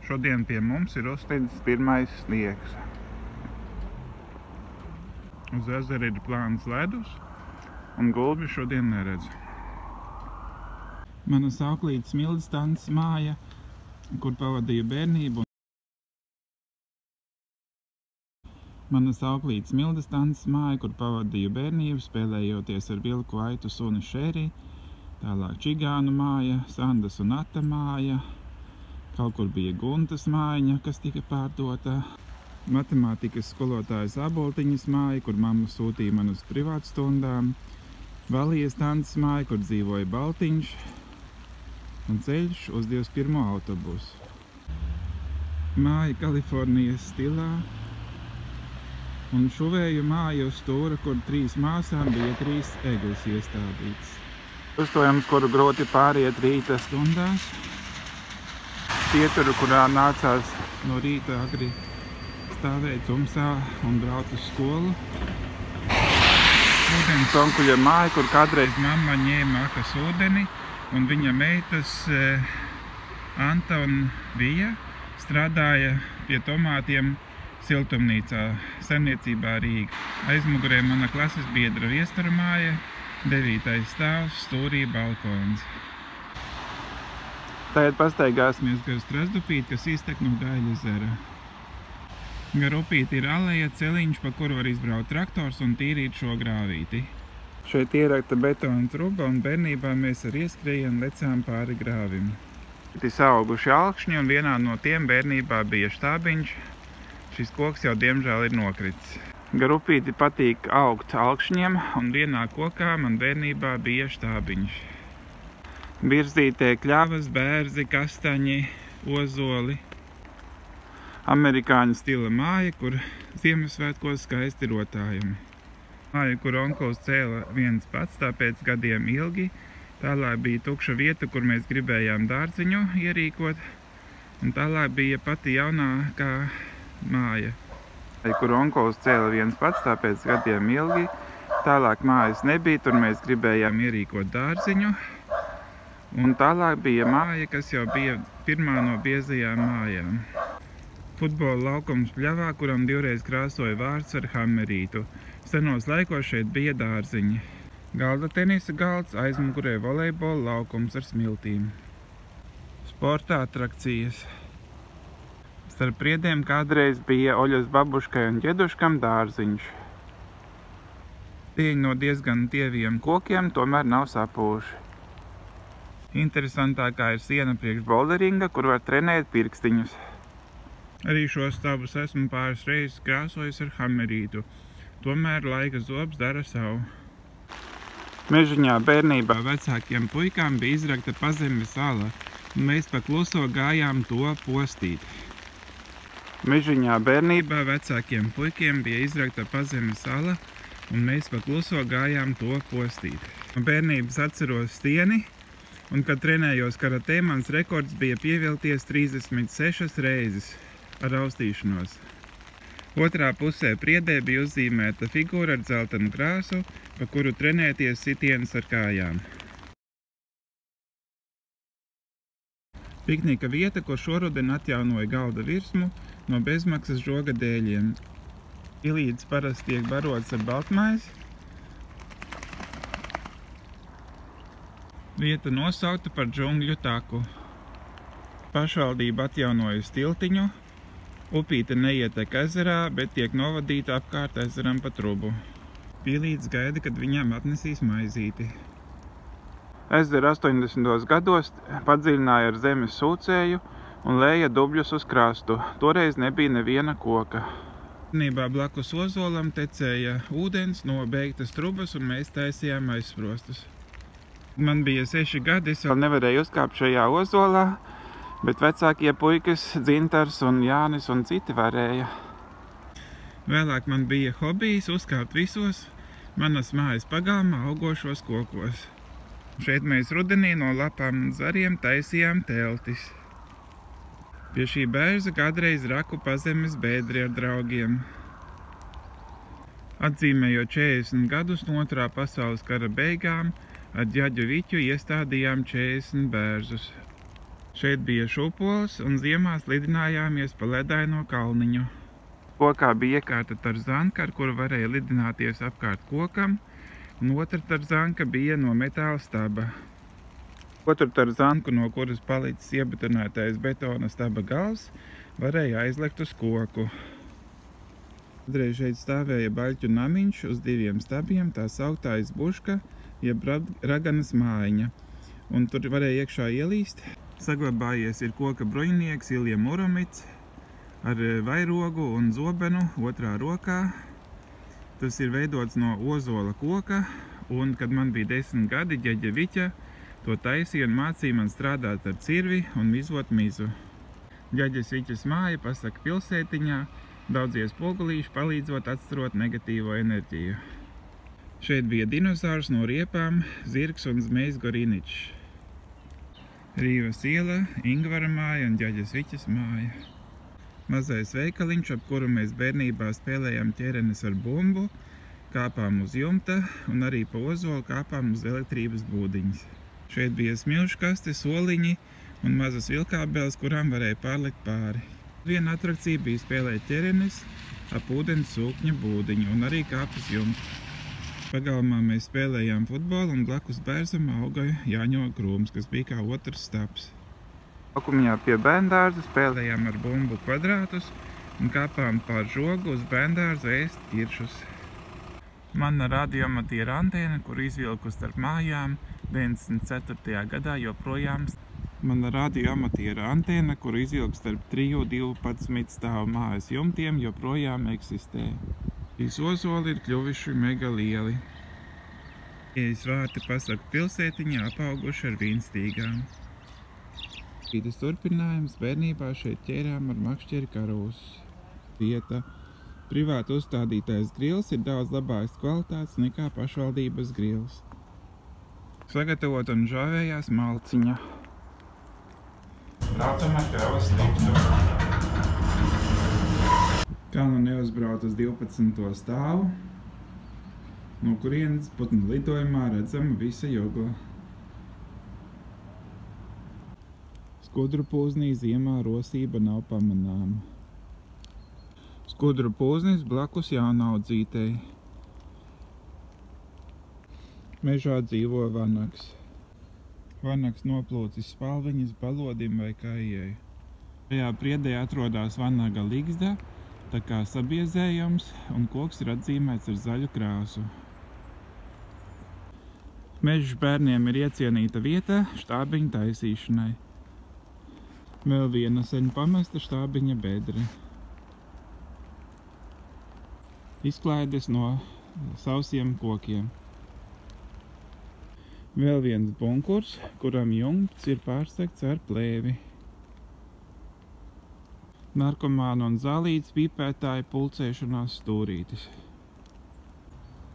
Šodien pie mums ir uzticis pirmais sniegs. Uz ezera ir plāns ledus, un gulbi šodien neredz. Mana sauklītes Mildestants māja, kur pavadīju bērnību. Spēlējoties ar vilku, aitu, suni, šeri. Tālāk Čigānu māja, Sandas un Ata māja. Kaut kur bija Guntas mājiņa, kas tika pārdota. Matemātikas skolotājas Aboltiņas māja, kur mamma sūtīja man uz privātstundām. Valijas tantes māja, kur dzīvoja Baltiņš. Un ceļš uz 21. autobusu. Māja Kalifornijas stilā. Un šuvēju māju uz stūra, kur 3 māsām bija 3 eglis iestādītas. Uzstojums, kuru grūti pāriet rīta stundās. Pieturu, kurā nācās no rīta agri stāvēt tumsā un braukt uz skolu. Ūdens onkuļa māja, kur kādreiz mamma ņēma akas ūdeni, un viņa meitas Anta un Vija strādāja pie tomātiem siltumnīcā, saimniecībā Rīga. Aizmugurē mana klases biedra Viestara māja, 9. stāvs, stūrī balkons. Tagad pastaigāsimies gar Strazdupīti, kas iztek no Gaļa ezera. Gar upīti ir aleja, celiņš, pa kuru var izbraukt traktors un tīrīt šo grāvīti. Šeit ierakta betona truba, un bērnībā mēs ar ieskrējienu lecām pāri grāvim. Ir auguši alkšņi, un vienā no tiem bērnībā bija štābiņš. Šis koks jau diemžēl ir nokritis. Gar upīti patīk augt alkšņiem, un vienā kokā man bērnībā bija štābiņš. Birzītē kļavas, bērzi, kastaņi, ozoli. Amerikāņu stila māja, kur Ziemassvētkos skaisti rotājumi. Māja, kur onkuls cēla viens pats, tāpēc gadiem ilgi. Tālāk bija tukša vieta, kur mēs gribējām dārziņu ierīkot. Un tālāk bija pati jaunākā māja, kur onkuls cēla viens pats, tāpēc gadiem ilgi. Tālāk mājas nebija, tur mēs gribējām ierīkot dārziņu. Un tālāk bija māja, kas jau bija pirmā no biezajām mājām. Futbola laukums Pļavā, kuram divreiz krāsoja vārds ar hammerītu. Senos laikos šeit bija dārziņi. Galda tenisa galds, aizmugurē volejbola laukums ar smiltīm. Sporta atrakcijas. Starp priediem kādreiz bija Oļas babuškai un ģeduškam dārziņš. Tieņi no diezgan tieviem kokiem tomēr nav sapūši. Interesantākā ir siena priekš bolderinga, kur var trenēt pirkstiņus. Arī šos stabus esmu pāris reizes krāsojis ar hammerītu. Tomēr laika zobs dara savu. Mežiņā bērnībā vecākiem puikām bija izrakta pazemes ala, un mēs pa kluso gājām to postīt. Mežiņā bērnībā vecākiem puikiem bija izrakta pazemes ala, un mēs pa kluso gājām to postīt. No bērnības atceros stieni, un, kad trenējos karatē, mans rekords bija pievilties 36 reizes ar austīšanos. Otrā pusē priedē bija uzzīmēta figūra ar dzeltenu krāsu, pa kuru trenēties sitienas ar kājām. Piknika vieta, kur šoruden atjaunoja galda virsmu no bezmaksas žoga dēļiem. Pilītis parasti tiek barots ar baltmaizi. Vieta nosaukta par džungļu taku. Pašvaldība atjaunoja tiltiņu. Upīte neietek ezerā, bet tiek novadīta apkārt ezeram pa trubu. Pilītis gaida, kad viņām atnesīs maizīti. Ezeru 80. gados padziļināja ar zemes sūcēju un lēja dubļus uz krastu. Toreiz nebija neviena koka. Bērnībā blakus ozolam tecēja ūdens no beigtas trubas, un mēs taisījām aizsprostus. Man bija 6 gadi, es vēl nevarēju uzkāpt šajā ozolā, bet vecākie puikas, Dzintars un Jānis un citi varēja. Vēlāk man bija hobijs uzkāpt visos manas mājas pagalmā augošos kokos. Šeit mēs rudenī no lapām un zariem taisījām teltis. Pie šī bērza kādreiz raku pazemes bēdri ar draugiem. Atzīmējot 40 gadus no Otrā pasaules kara beigām, ar ģaģu Viķu iestādījām 40 bērzus. Šeit bija šūpols un ziemā slidinājāmies pa ledaino kalniņu. Kokā bija iekārta tarzanka, ar kuru varēja lidināties apkārt kokam, un otra tarzanka bija no metāla staba. Otru tarzanku, no kuras palicis iebetonētais betona staba gals, varēja aizlekt uz koku. Kādreiz šeit stāvēja baļķu namiņš uz 2 stabiem, tā sauktā izbuška, jeb raganas mājiņa, un tur varēja iekšā ielīst. Saglabājies ir koka bruņinieks Ilja Muromits ar vairogu un zobenu otrā rokā. Tas ir veidots no ozola koka, un, kad man bija 10 gadi, ģeģe Viķa to taisīja un mācīja man strādāt ar cirvi un mizot mizu. Ģeģes Viķas māja pasaka pilsētiņā, daudzie spogulīši palīdzot atstarot negatīvo enerģiju. Šeit bija dinozaurs no riepām, zirgs un zmejs Goriničs. Rīvas iela, Ingvara māja un ģeģes Viķas māja. Mazais veikaliņš, ap kuru mēs bērnībā spēlējām ķerenes ar bumbu, kāpām uz jumta un arī pa ozolu kāpām uz elektrības būdiņas. Šeit bija smilškaste, soliņi un mazas vilkābeles, kurām varēja pārlikt pāri. Viena atrakcija bija spēlēt ķerenes ap ūdens sūkņa būdiņu un arī kāpus jumtu. Pagalmā mēs spēlējām futbolu un blakus bērzam auga jāņoga krūms, kas bija kā otrs stabs. Laukumiņā pie bērndārza spēlējām ar bumbu kvadrātus un kāpām pār žogu uz bērndārza ēst ķiršus. Mana radioamatiera antēna, kur izvilku starp mājām, 94. gadā joprojām. Mana radioamatiera antēna, kur izvilku starp 3-12 stāvu mājas jumtiem, joprojām eksistē. Šīs ozoli ir kļuvuši mega lieli. Ieejas vārti pasaka pilsētiņā apauguši ar vīnstīgām. Rītas turpinājums bērnībā šeit ķērām ar makšķeri karūsus. Vieta. Privāti uzstādītais grils ir daudz labāks kvalitātes nekā pašvaldības grils. Sagatavot un žāvējās malciņa. Braucam ar kravas liftu. Kalnu neuzbrauc uz 12. stāvu, no kurienes putnu lidojumā redzama visa jogla. Skudru pūznī ziemā rosība nav pamanāma. Skudru pūznis blakus jaunaudzītei. Mežā dzīvo vanags. Vanags noplūcis spalviņas balodim vai kājai. Šajā priedē atrodas vanaga ligzda, tā kā sabiezējums, un koks ir atzīmēts ar zaļu krāsu. Mežs bērniem ir iecienīta vieta štābiņu taisīšanai. Vēl viena sen pamesta štābiņa bedre. Izklaides no sausiem kokiem. Vēl viens bunkurs, kuram jumts ir pārsegts ar plēvi. Narkomānu un zālītes pīpētāju pulcēšanās stūrītis.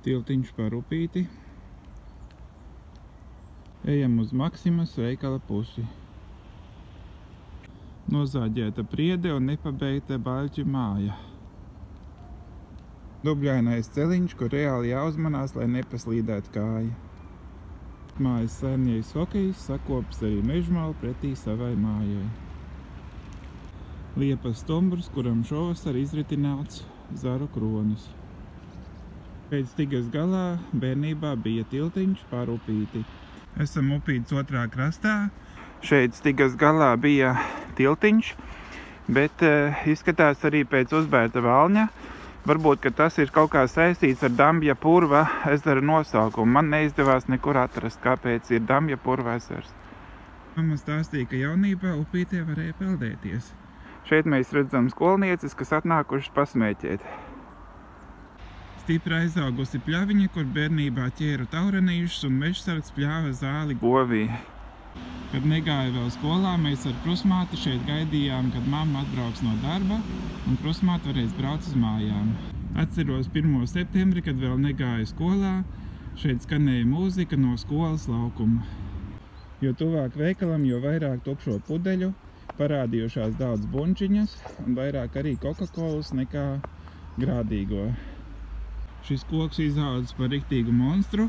Tiltiņš par upīti. Ejam uz Maksimas veikala pusi. Nozāģēta priede un nepabeigta baļķu māja. Dubļainais celiņš, kur reāli jāuzmanās, lai nepaslīdētu kāja. Mājas saimnieks hokejs sakops arī mežmalu pretī savai mājai. Liepas stumbrs, kuram šovasar izritināts zaru kronis. Pēc Stigas galā bērnībā bija tiltiņš pār upīti. Esam upītes otrā krastā. Šeit Stigas galā bija tiltiņš, bet izskatās arī pēc uzbērta valņa. Varbūt, ka tas ir kaut kā saistīts ar Dambja purva ezera nosaukumu. Man neizdevās nekur atrast, kāpēc ir Dambja purva ezers. Mamma stāstīja, ka jaunībā upītē varēja peldēties. Šeit mēs redzam skolnieces, kas atnākušas pasmēķēt. Stipri aizaugusi pļaviņa, kur bērnībā ķēru taurenīšus un mežsargs pļāva zāli govī. Kad negāja vēl skolā, mēs ar krusmāti šeit gaidījām, kad mamma atbrauks no darba un krusmāte varēs braukt uz mājām. Atceros 1. septembri, kad vēl negāja skolā, šeit skanēja mūzika no skolas laukuma. Jo tuvāk veikalam, jo vairāk tukšo pudeļu, parādījušās daudz bunčiņas un vairāk arī Coca-Colas nekā grādīgo. Šis koks izaudzis par riktīgu monstru,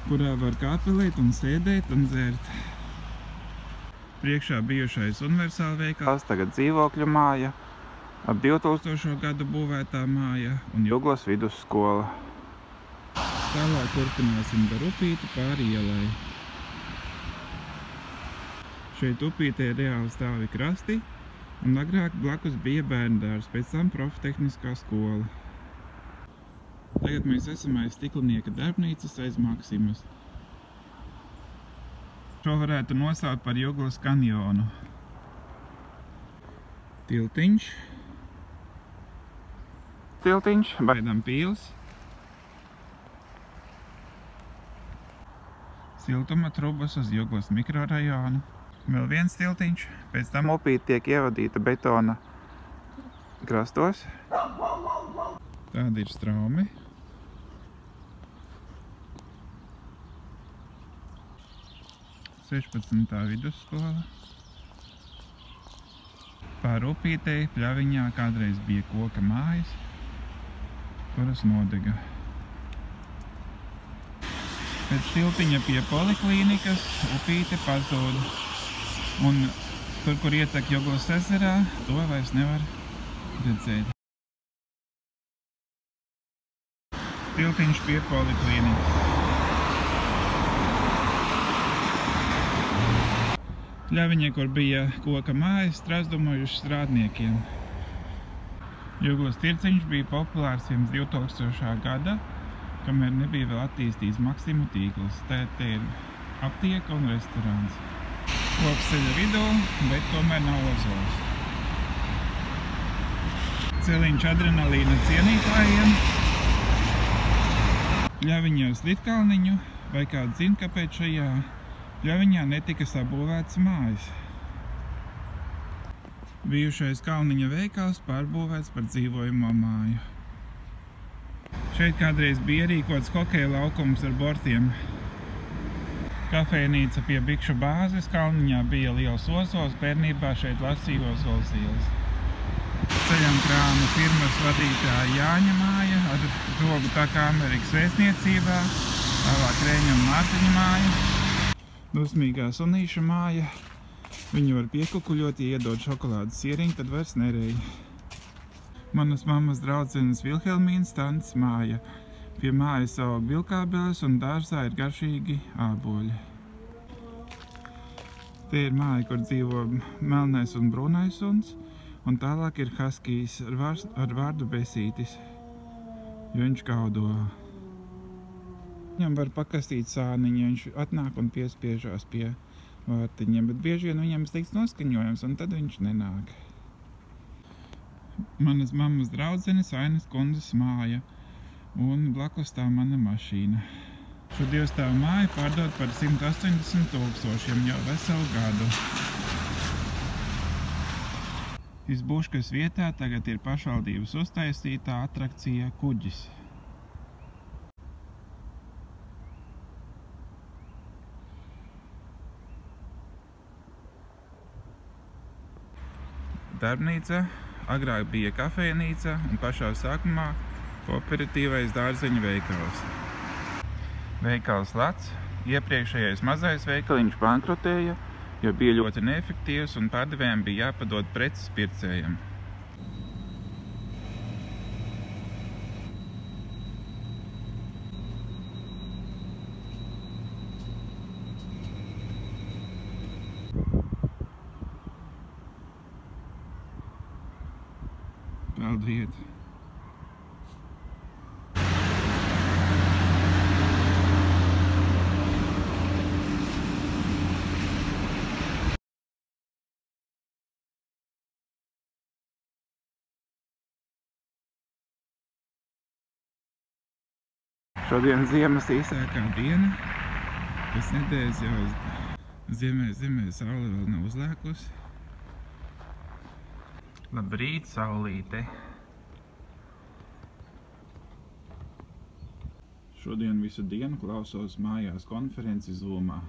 kurā var kāpelēt un sēdēt un dzert. Priekšā bijušais universāla veikals, tagad dzīvokļu māja, ap 2000. gadu būvētā māja un Juglas vidusskola. Tālāk turpināsim gar upīti pāri ielai. Šeit upītē reāli stāvi krasti, un agrāk blakus bija bērndārs, pēc tam Proftehniskā skola. Tagad mēs esam aiz Stiklinieka darbnīcas aiz Maksimas. Šo varētu nosaukt par Juglas kanjonu. Tiltiņš, Baidam pils, siltuma trubas uz Juglas mikrorajonu. Vēl viens tiltiņš, pēc tam upīte tiek ievadīta betona krastos. Tādi ir straumi. Sešpadsmitā vidusskola. Pār upītei pļaviņā kādreiz bija koka mājas, kuras nodega. Pēc tiltiņa pie poliklīnikas upīte pazuda. Un tur, kur ietek Juglas ezerā, to vairs nevar redzēt. Tiltiņš pie poliklīnikas. Pļaviņa, kur bija koka mājas, strāzdumojuši strādniekiem. Juglas tirciņš bija populārs pirms 2000. gada, kamēr nebija vēl attīstīts Maksimu tīkls. Te ir aptieka un restorāns. Koks ceļa vidū, bet tomēr nav ozols. Celiņš adrenalīna cienītājiem. Pļaviņa uz Litkalniņu, vai kāds zina, kāpēc šajā pļaviņā netika sabūvēts mājas. Bijušais Kalniņa veikals pārbūvēts par dzīvojamo māju. Šeit kādreiz bija ierīkots hokeja laukums ar bortiem. Kafejnīca pie Bikšu bāzes, Kalniņā bija liels ozols, bērnībā šeit lasīja ozols ielas. Ceļam krāma firmas vadītāja Jāņa māja ar žogu tā kā Amerikas vēstniecībā, tālāk Reņa un Mārtiņa māja, dusmīgā sunīša māja. Viņu var piekukuļot, ja iedod šokolādes sieriņu, tad vairs nereja. Manas mammas draudzenes Vilhelmīnas tantes māja. Pie mājas aug vilkābeles un dārzā ir garšīgi āboļi. Te ir māja, kur dzīvo melnais un brūnais suns, un tālāk ir haskijs ar vārdu Besītis, jo viņš gaudo. Viņam var pakastīt sāniņu, ja viņš atnāk un piespiežās pie vārtiņiem, bet bieži vien viņam slikts noskaņojums, un tad viņš nenāk. Manas mammas draudzenes Ainas kundzes māja. Un blakus tā mana mašīna. Šo divstāvu māju pārdod par 180 000 jau veselu gadu. Izbūškas vietā tagad ir pašvaldības uztaisītā atrakcija kuģis. Darbnīca agrāk bija kafejnīca un pašā sākumā kooperatīvais dārzeņu veikals. Veikals Lats, iepriekšējais mazais veikaliņš bankrotēja, jo bija ļoti neefektīvs un pārdevējiem bija jāpadod preces pircējiem. Peldvieta. Šodien ziemas īsākā diena. Pēc nedēļas jau ziemē saule vēl nav uzlēkusi. Labrīt, saulīte! Šodien visu dienu klausos mājās konferenci Zoomā.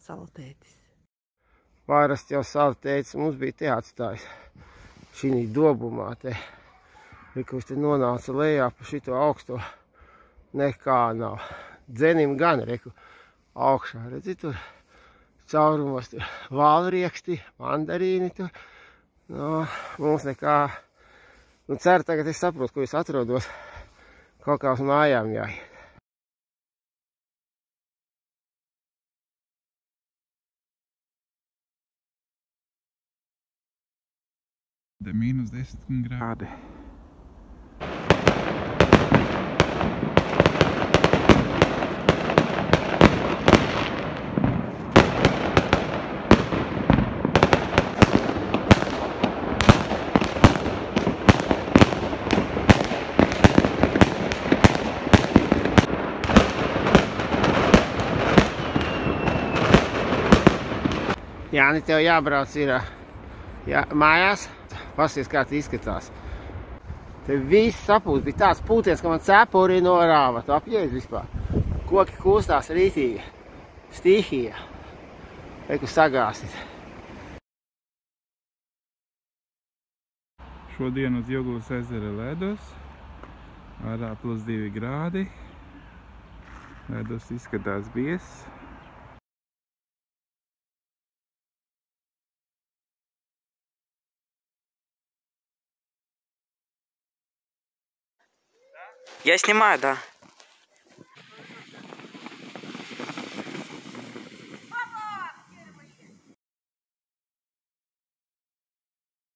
Saltētis. Parasti jau saltētis mums bija te atstājis. Šī dobumā te. Kurš te nonāca lejā pa šito augsto nekā nav. Dzenim gan, reku, augšā, redzi, tur caurumos, tur valrieksti, mandarīni tur. No, mums nekā, nu ceru tagad es saprotu, ko es atrodos, kaut kā uz mājām jāiet. -10 grādi. Jāni, tev jābrauc ir mājās, pasies, kā tas izskatās. Te viss sapūst, bija tāds pūtiens, ka man cepuri norāva. Tu apjēdz vispār. Koki kūstās rītīgi. Stihija. Reku sagāsit. Šodien uz Joguvas ezera ledus. Ārā +2 grādi. Ledus izskatās biezs. Я снимаю, да.